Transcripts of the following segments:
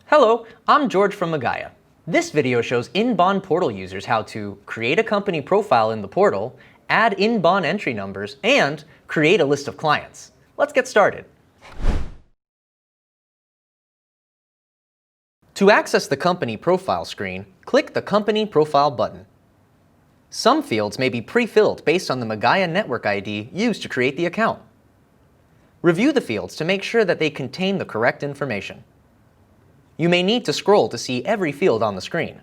Hello, I'm George from Magaya. This video shows in-bond portal users how to create a company profile in the portal, add in-bond entry numbers, and create a list of clients. Let's get started. To access the company profile screen, click the Company Profile button. Some fields may be pre-filled based on the Magaya network ID used to create the account. Review the fields to make sure that they contain the correct information. You may need to scroll to see every field on the screen.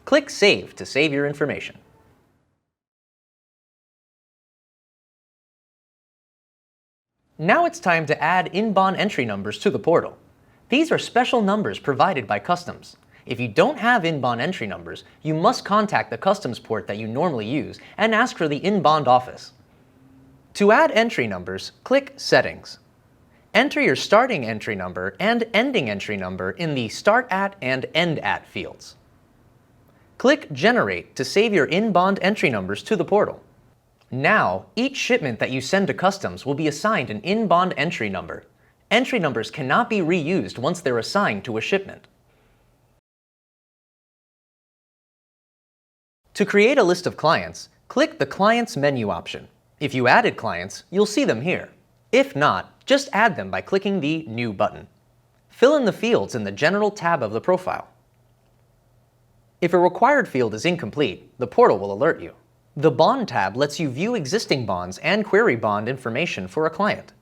Click Save to save your information. Now it's time to add in-bond entry numbers to the portal. These are special numbers provided by customs. If you don't have in-bond entry numbers, you must contact the customs port that you normally use and ask for the in-bond office. To add entry numbers, click Settings. Enter your starting entry number and ending entry number in the Start At and End At fields. Click Generate to save your in-bond entry numbers to the portal. Now, each shipment that you send to customs will be assigned an in-bond entry number. Entry numbers cannot be reused once they're assigned to a shipment. To create a list of clients, click the Clients menu option. If you added clients, you'll see them here. If not, just add them by clicking the New button. Fill in the fields in the General tab of the profile. If a required field is incomplete, the portal will alert you. The Bond tab lets you view existing bonds and query bond information for a client.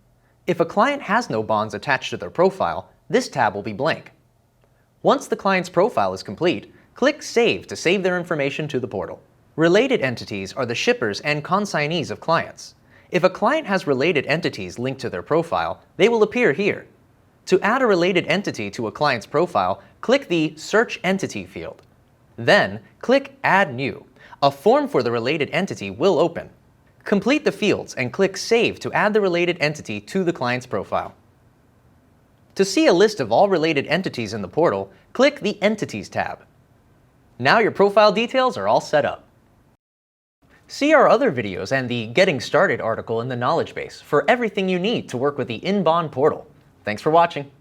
If a client has no bonds attached to their profile, this tab will be blank. Once the client's profile is complete, click Save to save their information to the portal. Related entities are the shippers and consignees of clients. If a client has related entities linked to their profile, they will appear here. To add a related entity to a client's profile, click the Search Entity field. Then, click Add New. A form for the related entity will open. Complete the fields and click Save to add the related entity to the client's profile. To see a list of all related entities in the portal, click the Entities tab. Now your profile details are all set up. See our other videos and the Getting Started article in the knowledge base for everything you need to work with the in-bond portal. Thanks for watching.